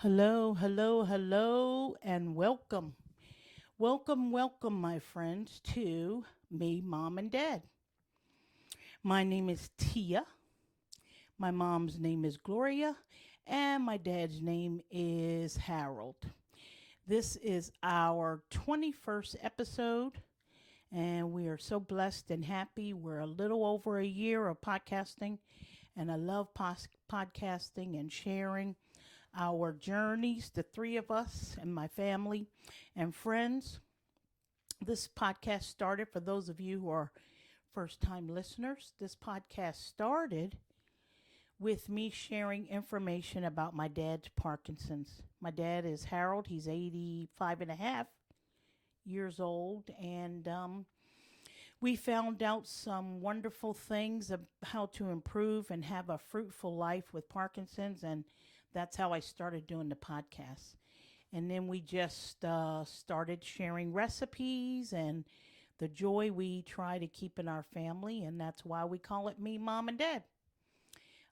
Hello, hello, hello, and welcome. Welcome, my friends, to me, Mom, and Dad. My name is Tia. My mom's name is Gloria, and my dad's name is Harold. This is our 21st episode, and we are so blessed and happy. We're a little over a year of podcasting, and I love podcasting and sharing our journeys, the three of us and my family and friends. This podcast started, for those of you who are first time listeners, this podcast started with me sharing information about my dad's Parkinson's. My dad is Harold, he's 85 and a half years old, and we found out some wonderful things of how to improve and have a fruitful life with Parkinson's, and that's how I started doing the podcast. And then we just started sharing recipes and the joy we try to keep in our family, and that's why we call it Me, Mom, and Dad.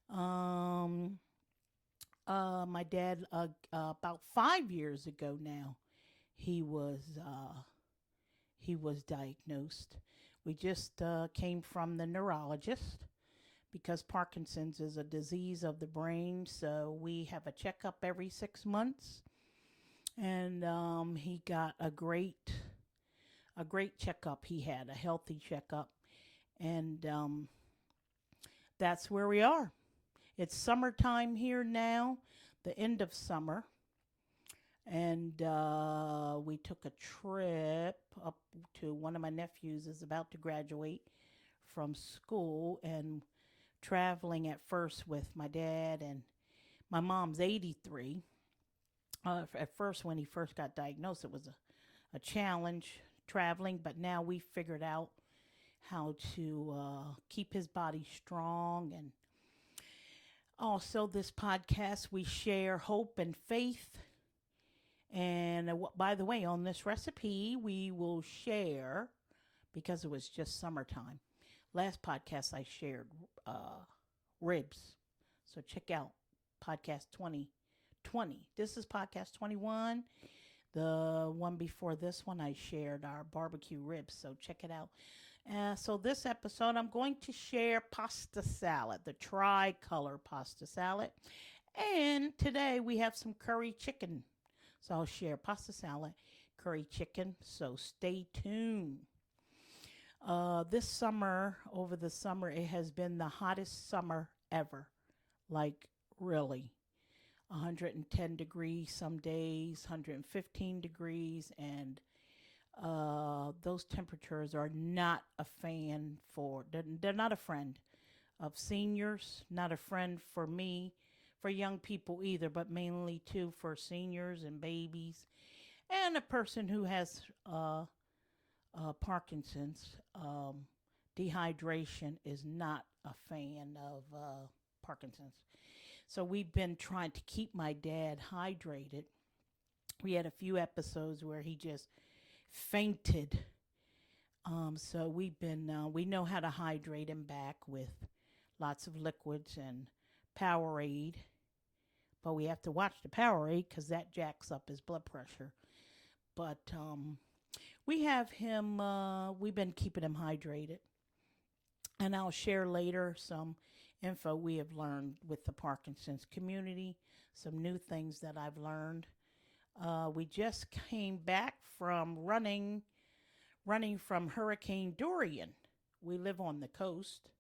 Um, my dad, about 5 years ago now, he was he was diagnosed. We just came from the neurologist because Parkinson's is a disease of the brain, so we have a checkup every 6 months, and he got a great checkup. He had a healthy checkup, and that's where we are. It's summertime here now, the end of summer, and we took a trip up to one of my nephews is about to graduate from school, and traveling at first with my dad, and my mom's 83. At first, when he first got diagnosed, it was a challenge traveling, but now we figured out how to keep his body strong. And also, this podcast, we share hope and faith. And by the way, on this recipe, we will share, because it was just summertime. Last podcast, I shared ribs. So check out podcast 2020. This is podcast 21. The one before this one, I shared our barbecue ribs. So check it out. So this episode, I'm going to share pasta salad, the tricolor pasta salad. And today we have some curry chicken. So I'll share pasta salad, curry chicken. So stay tuned. This summer, over the summer, it has been the hottest summer ever. Like, really. 110 degrees some days, 115 degrees, and those temperatures are not a fan for, they're not a friend of seniors, not a friend for me, for young people either, but mainly too for seniors and babies, and a person who has Parkinson's. Dehydration is not a fan of Parkinson's. So we've been trying to keep my dad hydrated. We had a few episodes where he just fainted. So we know how to hydrate him back with lots of liquids and Powerade. But we have to watch the Powerade because that jacks up his blood pressure. But we have him, we've been keeping him hydrated. And I'll share later some info we have learned with the Parkinson's community, some new things that I've learned. We just came back from running from Hurricane Dorian. We live on the coast,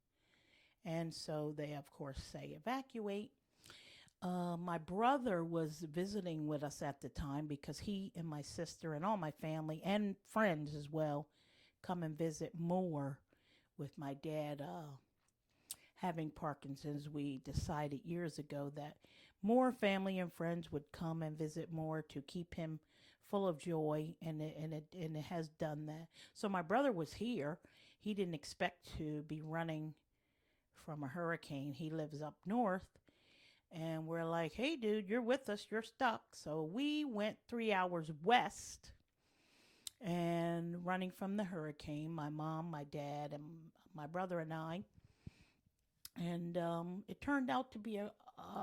and so they, of course, say evacuate. My brother was visiting with us at the time because he and my sister and all my family and friends as well come and visit more with my dad having Parkinson's. We decided years ago that more family and friends would come and visit more to keep him full of joy, and it has done that. So my brother was here. He didn't expect to be running from a hurricane. He lives up north, and we're like, hey, dude, you're with us. You're stuck. So we went 3 hours west and running from the hurricane, my mom, my dad, and my brother and I. And it turned out to be a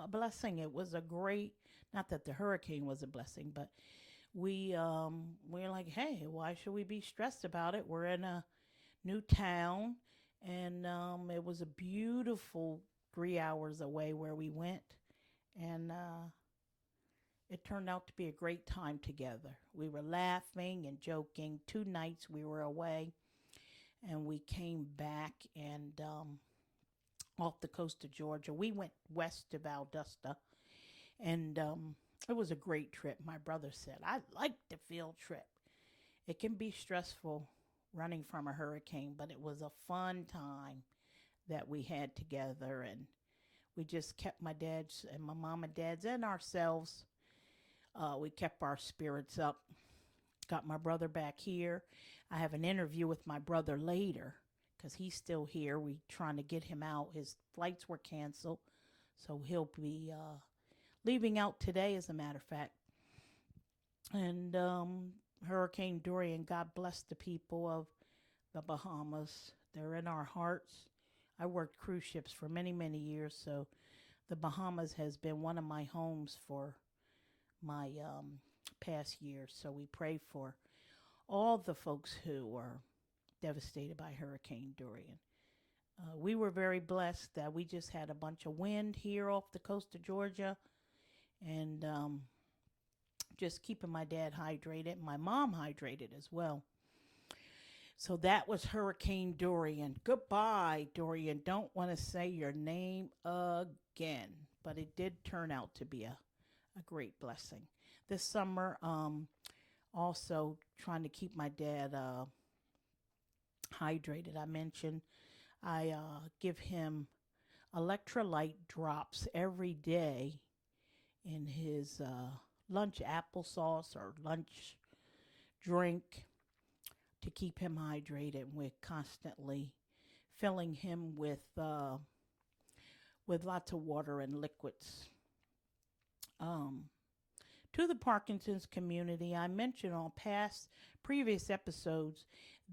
blessing. It was a great Not that the hurricane was a blessing, but we're like, hey, why should we be stressed about it? We're in a new town, and it was a beautiful 3 hours away where we went, and it turned out to be a great time together. We were laughing and joking. 2 nights we were away, and we came back and off the coast of Georgia. We went west of Valdosta, and it was a great trip. My brother said, I like the field trip. It can be stressful running from a hurricane, but it was a fun time that we had together, and we just kept my dad's and my mom and dad's and ourselves. We kept our spirits up. Got my brother back here. I have an interview with my brother later because he's still here. We trying to get him out. His flights were canceled, so he'll be leaving out today, as a matter of fact. And Hurricane Dorian, God bless the people of the Bahamas. They're in our hearts. I worked cruise ships for many, many years, so the Bahamas has been one of my homes for my past years. So we pray for all the folks who were devastated by Hurricane Dorian. We were very blessed that we just had a bunch of wind here off the coast of Georgia, and just keeping my dad hydrated, my mom hydrated as well. So that was Hurricane Dorian. Goodbye, Dorian. Don't want to say your name again, but it did turn out to be a great blessing. This summer, also trying to keep my dad hydrated. I mentioned I give him electrolyte drops every day in his lunch applesauce or lunch drink to keep him hydrated. We're constantly filling him with lots of water and liquids. To the Parkinson's community, I mentioned on previous episodes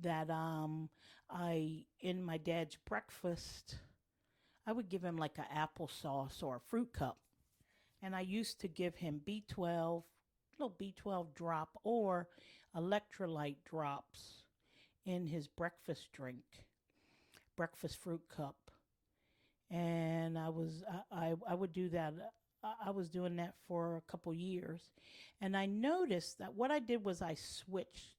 that I in my dad's breakfast I would give him like an applesauce or a fruit cup, and I used to give him B12, little B12 drop or electrolyte drops in his breakfast drink, breakfast fruit cup, and I would do that. I was doing that for a couple years, and I noticed that what I did was I switched.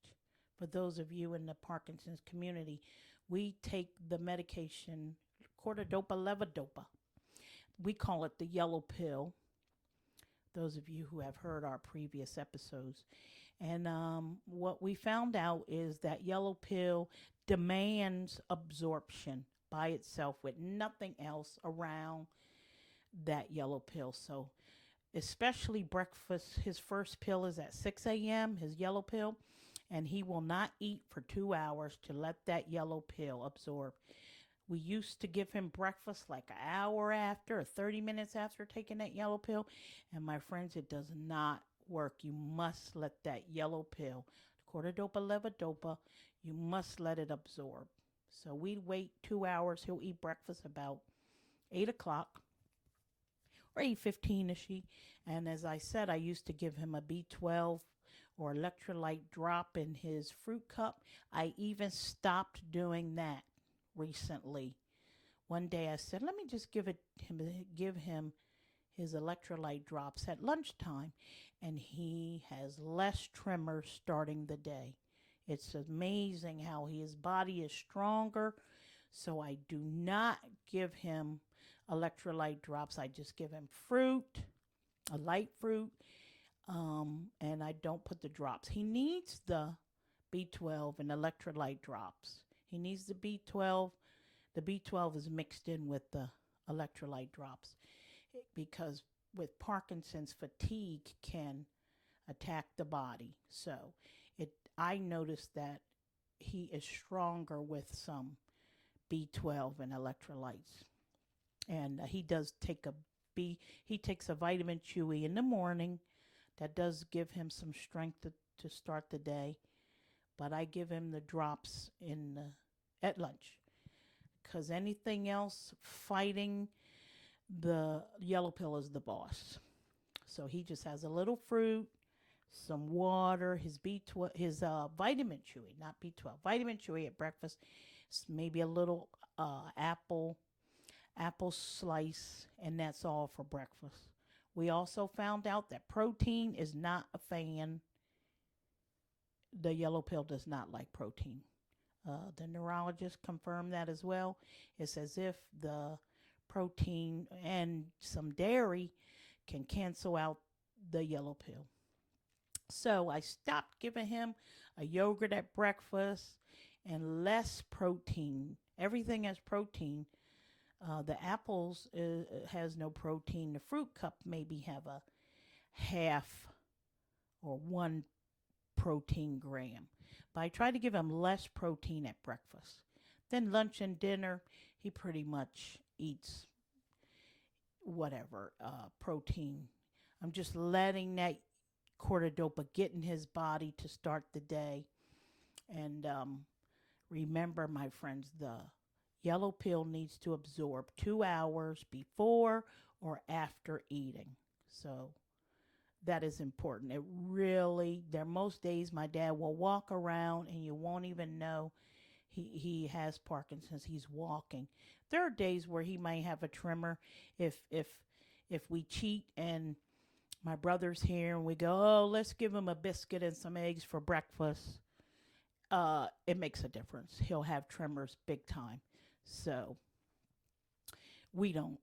For those of you in the Parkinson's community, we take the medication cortidopa levodopa. We call it the yellow pill. Those of you who have heard our previous episodes. And what we found out is that yellow pill demands absorption by itself with nothing else around that yellow pill. So especially breakfast, his first pill is at 6 a.m., his yellow pill, and he will not eat for 2 hours to let that yellow pill absorb. We used to give him breakfast like an hour after or 30 minutes after taking that yellow pill. And my friends, it does not work. You must let that yellow pill, cortidopa levodopa, you must let it absorb. So we wait 2 hours. He'll eat breakfast about 8 o'clock or 8:15ish. And as I said, I used to give him a B12 or electrolyte drop in his fruit cup. I even stopped doing that recently. One day I said, let me just give him his electrolyte drops at lunchtime, and he has less tremors starting the day. It's amazing how his body is stronger. So I do not give him electrolyte drops. I just give him fruit, a light fruit, and I don't put the drops. He needs the B12 and electrolyte drops. He needs the B12. The B12 is mixed in with the electrolyte drops because with Parkinson's, fatigue can attack the body. So I noticed that he is stronger with some B12 and electrolytes. And he takes a vitamin Chewy in the morning. That does give him some strength to start the day. But I give him the drops at lunch. Because anything else fighting the yellow pill is the boss. So he just has a little fruit, some water, his B12, his vitamin chewy, not B12, vitamin chewy at breakfast. Maybe a little apple slice, and that's all for breakfast. We also found out that protein is not a fan. The yellow pill does not like protein. The neurologist confirmed that as well. It's as if the protein and some dairy can cancel out the yellow pill. So I stopped giving him a yogurt at breakfast and less protein. Everything has protein. The apples has no protein. The fruit cup maybe have a half or 1 protein gram. But I try to give him less protein at breakfast. Then lunch and dinner, he pretty much eats whatever protein. I'm just letting that cortidopa get in his body to start the day. And remember, my friends, the yellow pill needs to absorb 2 hours before or after eating. So that is important. It really, there are most days my dad will walk around and you won't even know he has Parkinson's. He's walking. There are days where he might have a tremor if we cheat and my brother's here and we go, oh, let's give him a biscuit and some eggs for breakfast. It makes a difference. He'll have tremors big time. So we don't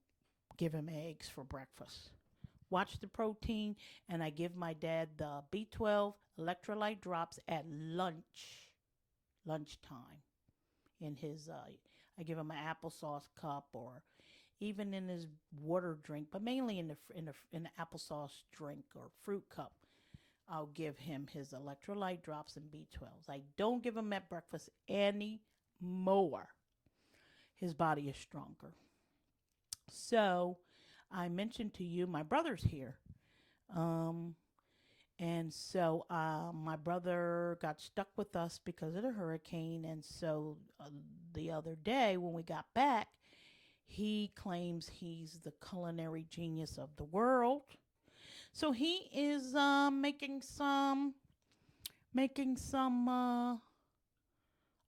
give him eggs for breakfast. Watch the protein, and I give my dad the B12 electrolyte drops at lunchtime. In his, I give him an applesauce cup, or even in his water drink, but mainly in the applesauce drink or fruit cup. I'll give him his electrolyte drops and B12s. I don't give him at breakfast anymore. His body is stronger. So I mentioned to you my brother's here. And so my brother got stuck with us because of the hurricane. And so the other day when we got back, he claims he's the culinary genius of the world. So he is making some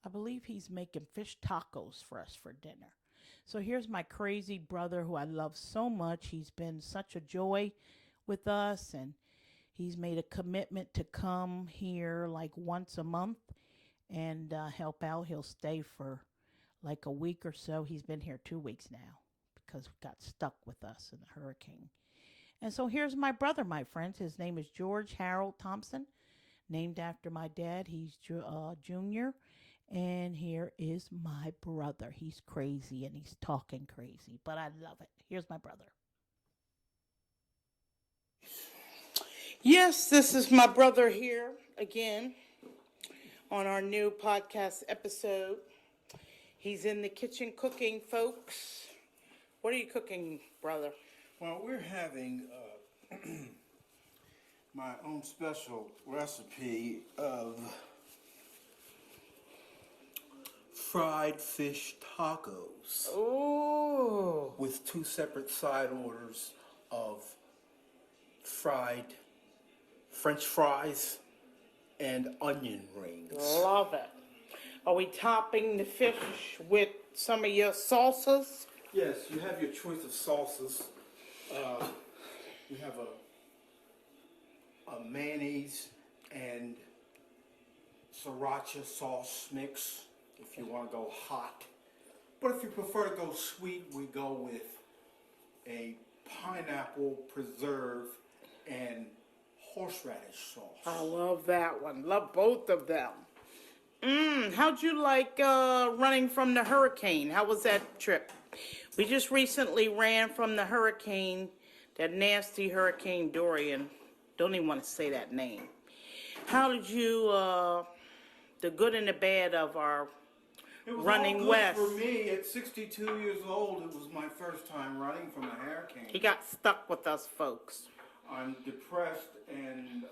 I believe he's making fish tacos for us for dinner. So here's my crazy brother who I love so much. He's been such a joy with us, and he's made a commitment to come here like once a month and help out. He'll stay for like a week or so. He's been here 2 weeks now because we got stuck with us in the hurricane. And so here's my brother, my friends. His name is George Harold Thompson, named after my dad. He's Junior. And here is my brother. He's crazy and he's talking crazy, but I love it. Here's my brother. Yes, this is my brother here again on our new podcast episode. He's in the kitchen cooking, folks. What are you cooking, brother? Well, we're having my own special recipe of fried fish tacos. Ooh. With 2 separate side orders of fried French fries and onion rings. Love it. Are we topping the fish with some of your salsas? Yes, you have your choice of salsas. We have a mayonnaise and sriracha sauce mix if you want to go hot. But if you prefer to go sweet, we go with a pineapple preserve and horseradish sauce. I love that one. Love both of them. How'd you like running from the hurricane? How was that trip? We just recently ran from the hurricane, that nasty Hurricane Dorian. Don't even want to say that name. How did you, the good and the bad of our running west? For me, at 62 years old, it was my first time running from a hurricane. He got stuck with us, folks. I'm depressed and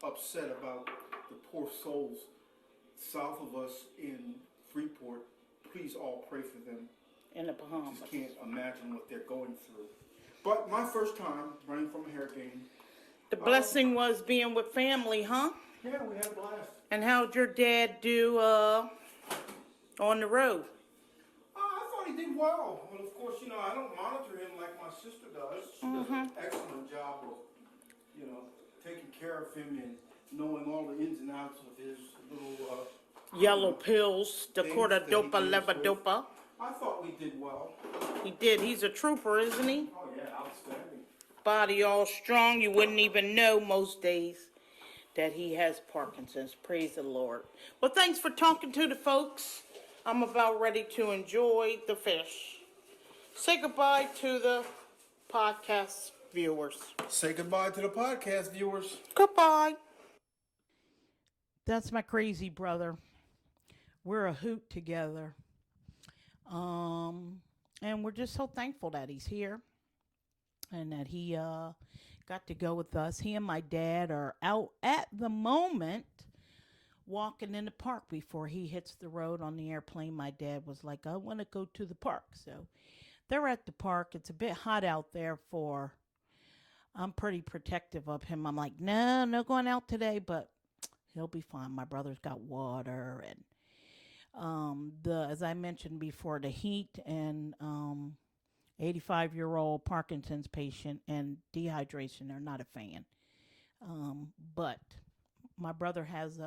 upset about the poor souls south of us in Freeport. Please all pray for them. In the Bahamas. I just can't imagine what they're going through. But my first time running from a hurricane. The blessing was being with family, huh? Yeah, we had a blast. And how'd your dad do on the road? I thought he did well. Well, of course, I don't monitor him like my sister does. She does an excellent job of, taking care of him and knowing all the ins and outs of his little Yellow pills, Dakota things that he dopa, deals with. levodopa. I thought we did well. He did. He's a trooper, isn't he? Oh yeah, outstanding. Body all strong. You wouldn't even know most days that he has Parkinson's. Praise the Lord. Well, thanks for talking to the folks. I'm about ready to enjoy the fish. Say goodbye to the podcast viewers. Say goodbye to the podcast viewers. Goodbye. That's my crazy brother. We're a hoot together. And we're just so thankful that he's here and that he got to go with us. He and my dad are out at the moment walking in the park before he hits the road on the airplane. My dad was like, I want to go to the park. So they're at the park. It's a bit hot out there I'm pretty protective of him. I'm like, no going out today, but he'll be fine. My brother's got water and as I mentioned before, the heat and 85-year-old Parkinson's patient and dehydration are not a fan. But my brother has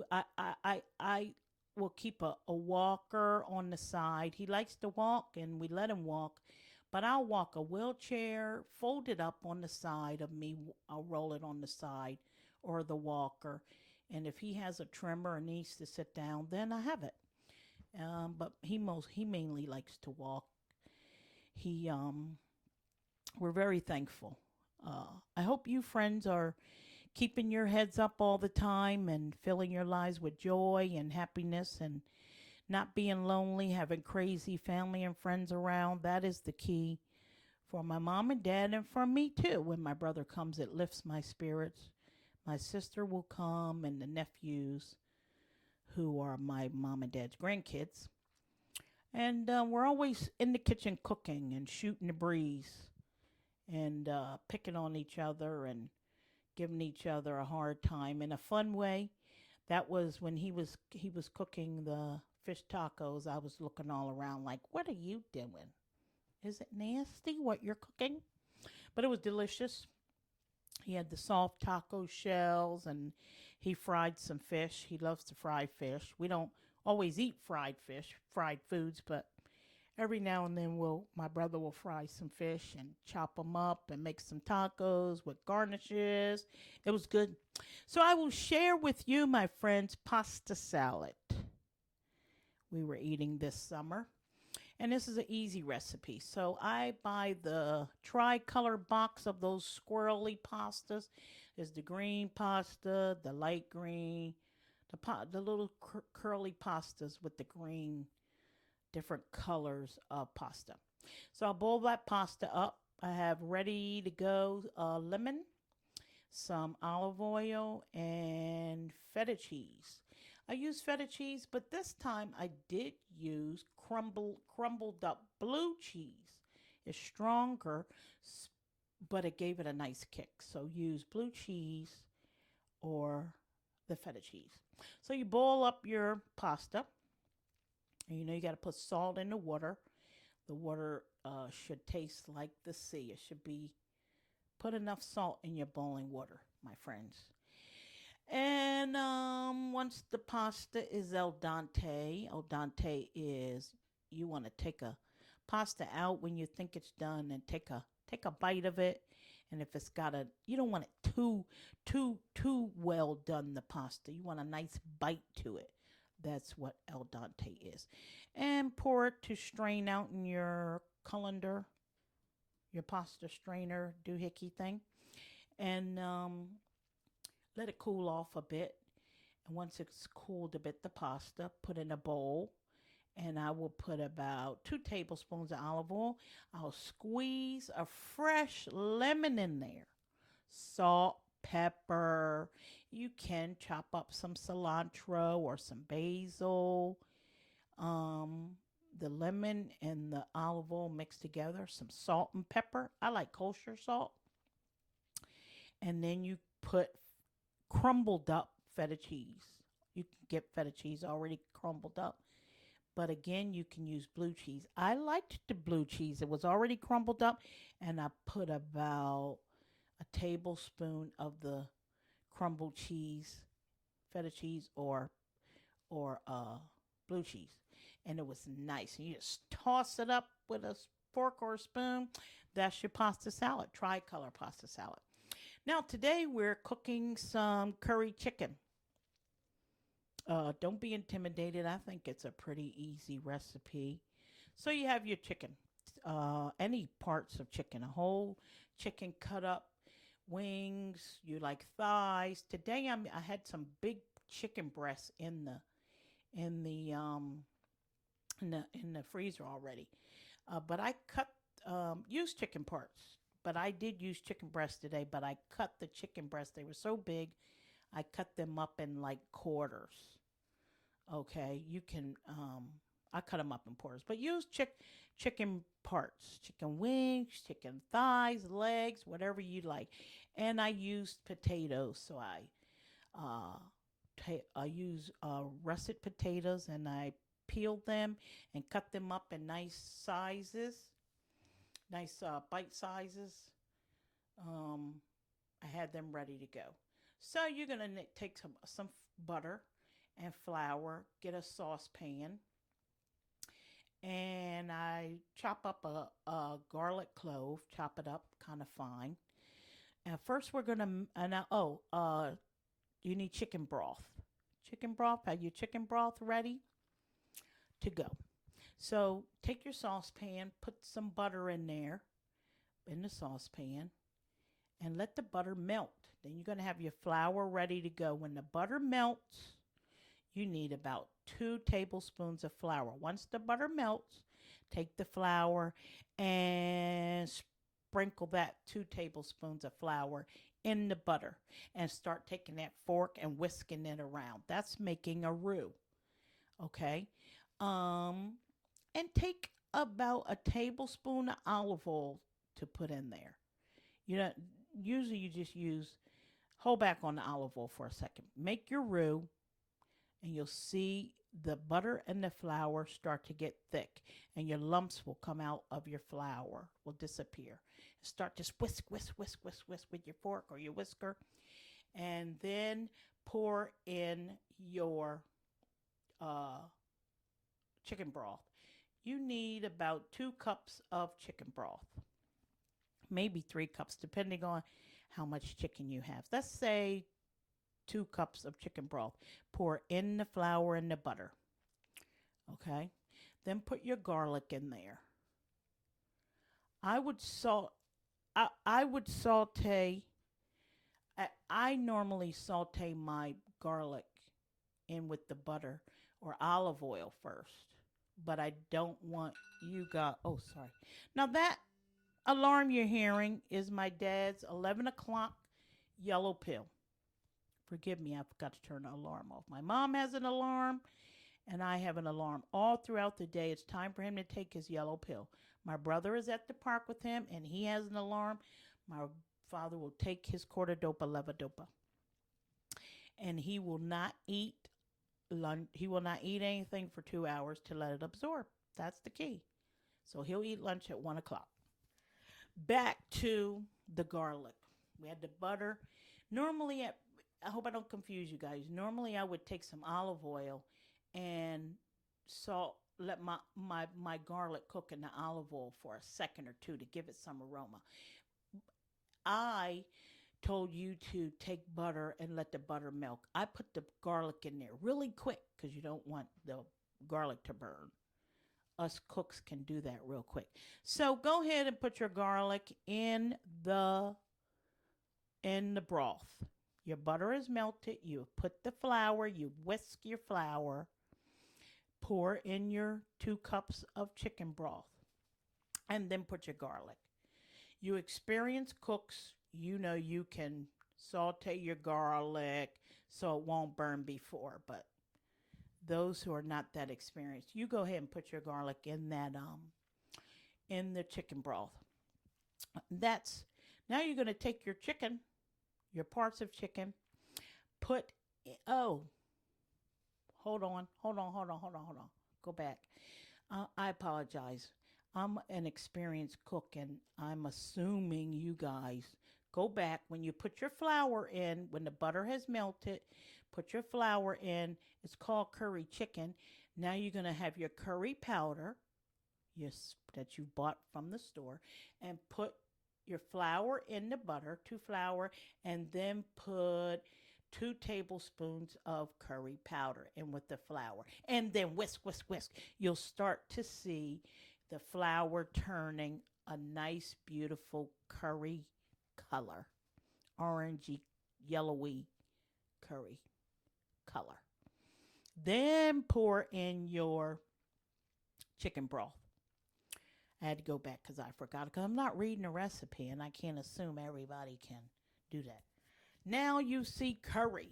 I will keep a walker on the side. He likes to walk and we let him walk, but I'll walk a wheelchair, fold it up on the side of me. I'll roll it on the side or the walker. And if he has a tremor and needs to sit down, then I have it. But he mainly likes to walk. We're very thankful. I hope you friends are keeping your heads up all the time and filling your lives with joy and happiness and not being lonely, having crazy family and friends around. That is the key for my mom and dad and for me too. When my brother comes, it lifts my spirits. My sister will come and the nephews who are my mom and dad's grandkids. And we're always in the kitchen cooking and shooting the breeze and picking on each other and giving each other a hard time in a fun way. That was when he was cooking the fish tacos. I was looking all around like, what are you doing? Is it nasty what you're cooking? But it was delicious. He had the soft taco shells and he fried some fish. He loves to fry fish. We don't always eat fried fish, fried foods, but every now and then my brother will fry some fish and chop them up and make some tacos with garnishes. It was good. So I will share with you, my friends, pasta salad we were eating this summer. And this is an easy recipe. So I buy the tricolor box of those squirrely pastas. There's the green pasta, the light green, the little curly pastas with the green, different colors of pasta. So I'll boil that pasta up. I have ready to go lemon, some olive oil, and feta cheese. I use feta cheese, but this time I did use crumbled up blue cheese. It's stronger, but it gave it a nice kick. So use blue cheese or the feta cheese. So you boil up your pasta. And you got to put salt in the water. The water should taste like the sea. It should be, put enough salt in your boiling water, my friends. And once the pasta is al dente is, you want to take a pasta out when you think it's done and take a bite of it. And if it's got you don't want it too well done, the pasta. You want a nice bite to it. That's what al dente is. And pour it to strain out in your colander, your pasta strainer doohickey thing. And let it cool off a bit. And once it's cooled a bit, the pasta, put in a bowl. And I will put about 2 tablespoons of olive oil. I'll squeeze a fresh lemon in there. Salt, pepper. You can chop up some cilantro or some basil. the lemon and the olive oil mixed together, some salt and pepper. I like kosher salt. And then you put crumbled up feta cheese. You can get feta cheese already crumbled up. But again, you can use blue cheese. I liked the blue cheese. It was already crumbled up, and I put about a tablespoon of the crumbled cheese, feta cheese, or blue cheese, and it was nice. And you just toss it up with a fork or a spoon. That's your pasta salad, tricolor pasta salad. Now today we're cooking some curry chicken. Don't be intimidated. I think it's a pretty easy recipe. So you have your chicken, any parts of chicken, a whole chicken cut up, wings. You like thighs. Today I had some big chicken breasts in the um in the freezer already. But I cut used chicken parts. But I did use chicken breast today. But I cut the chicken breasts. They were so big. I cut them up in like quarters. Okay, you can. I cut them up in quarters, but use chicken parts, chicken wings, chicken thighs, legs, whatever you like. And I used potatoes, so I use russet potatoes, and I peeled them and cut them up in nice sizes, nice bite sizes. Um, I had them ready to go. So you're gonna take some butter and flour. Get a saucepan, and I chop up a garlic clove. Chop it up kind of fine. And first we're gonna you need chicken broth. Chicken broth. Have your chicken broth ready to go. So take your saucepan, put some butter in there, in the saucepan, and let the butter melt. Then you're going to have your flour ready to go. When the butter melts, you need about 2 tablespoons of flour. Once the butter melts, take the flour and sprinkle that 2 tablespoons of flour in the butter and start taking that fork and whisking it around. That's making a roux. Okay? And take about a tablespoon of olive oil to put in there. You know, usually you just hold back on the olive oil for a second. Make your roux, and you'll see the butter and the flour start to get thick, and your lumps will come out of your flour, will disappear. Start just whisk, whisk, whisk, whisk, whisk with your fork or your whisker, and then pour in your chicken broth. You need about 2 cups of chicken broth, maybe 3 cups, depending on how much chicken you have. Let's say 2 cups of chicken broth. Pour in the flour and the butter. Okay? Then put your garlic in there. I would saute. I normally saute my garlic in with the butter or olive oil first, but I don't want oh, sorry. Now that alarm you're hearing is my dad's 11 o'clock yellow pill. Forgive me, I forgot to turn the alarm off. My mom has an alarm, and I have an alarm all throughout the day. It's time for him to take his yellow pill. My brother is at the park with him, and he has an alarm. My father will take his cortadopa levodopa, and he will not eat lunch. He will not eat anything for 2 hours to let it absorb. That's the key. So he'll eat lunch at 1 o'clock. Back to the garlic. We had the butter. Normally, I hope I don't confuse you guys. Normally, I would take some olive oil and let my garlic cook in the olive oil for a second or two to give it some aroma. I told you to take butter and let the butter melt. I put the garlic in there really quick because you don't want the garlic to burn. Us cooks can do that real quick. So go ahead and put your garlic in the broth. Your butter is melted. You put the flour. You whisk your flour. Pour in your 2 cups of chicken broth. And then put your garlic. You experienced cooks, you know you can saute your garlic so it won't burn before. But those who are not that experienced, you go ahead and put your garlic in that in the chicken broth. That's Now you're going to take your chicken, your parts of chicken, put oh, hold on. Go back. I apologize. I'm an experienced cook, and I'm assuming you guys go back when you put your flour in, when the butter has melted, put your flour in. It's called curry chicken. Now you're going to have your curry powder, yes, that you bought from the store, and put your flour in the butter, to flour, and then put 2 tablespoons of curry powder in with the flour. And then whisk, whisk, whisk. You'll start to see the flour turning a nice, beautiful curry color. Orangey, yellowy curry color. Then pour in your chicken broth. I had to go back because I forgot, because I'm not reading a recipe and I can't assume everybody can do that. Now you see curry.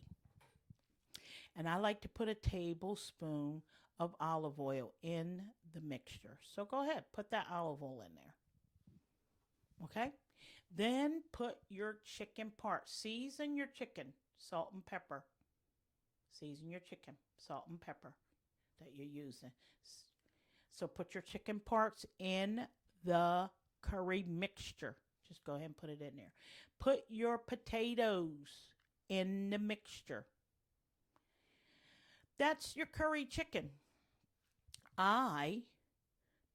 And I like to put a tablespoon of olive oil in the mixture. So go ahead, put that olive oil in there. Okay? Then put your chicken parts. Season your chicken, salt and pepper. Season your chicken, salt and pepper that you're using. So put your chicken parts in the curry mixture. Just go ahead and put it in there. Put your potatoes in the mixture. That's your curry chicken. I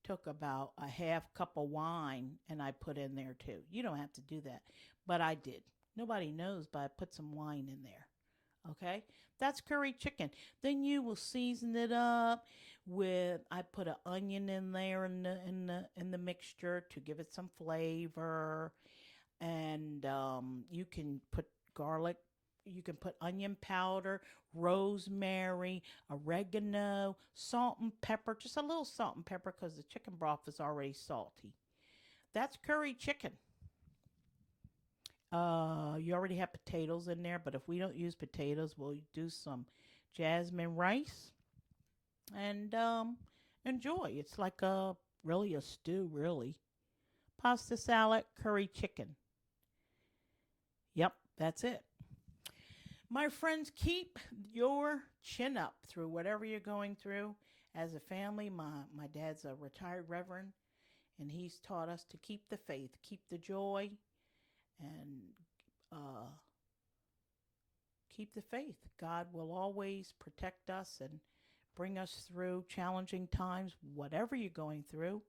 took about a half cup of wine and I put in there too. You don't have to do that, but I did. Nobody knows, but I put some wine in there. Okay, that's curry chicken. Then you will season it up with. I put an onion in there in the mixture to give it some flavor, and you can put garlic. You can put onion powder, rosemary, oregano, salt and pepper. Just a little salt and pepper because the chicken broth is already salty. That's curry chicken. You already have potatoes in there, but if we don't use potatoes, we'll do some jasmine rice and enjoy. It's like really a stew, really. Pasta salad, curry chicken. Yep, that's it. My friends, keep your chin up through whatever you're going through. As a family, my dad's a retired reverend, and he's taught us to keep the faith, keep the joy, and keep the faith. God will always protect us and bring us through challenging times, whatever you're going through,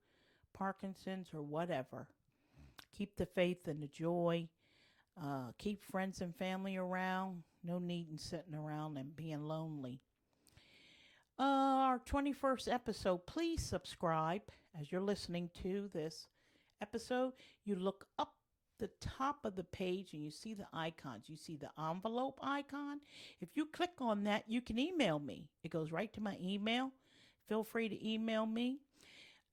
Parkinson's or whatever. Keep the faith and the joy. Keep friends and family around. No need in sitting around and being lonely. Our 21st episode, please subscribe as you're listening to this episode. You look up the top of the page and you see the icons. You see the envelope icon. If you click on that, you can email me. It goes right to my email. Feel free to email me.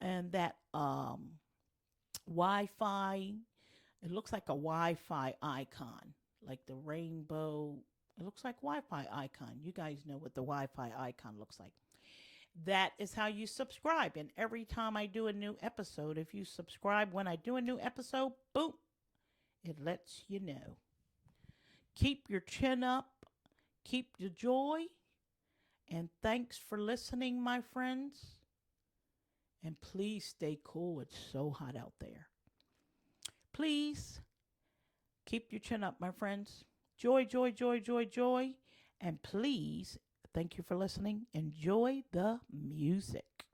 And that Wi-Fi, it looks like a Wi-Fi icon, like the rainbow. It looks like Wi-Fi icon. You guys know what the Wi-Fi icon looks like. That is how you subscribe. And every time I do a new episode, if you subscribe when I do a new episode, boom, it lets you know. Keep your chin up. Keep your joy. And thanks for listening, my friends. And please stay cool. It's so hot out there. Please keep your chin up, my friends. Joy, joy, joy, joy, joy. And please, thank you for listening. Enjoy the music.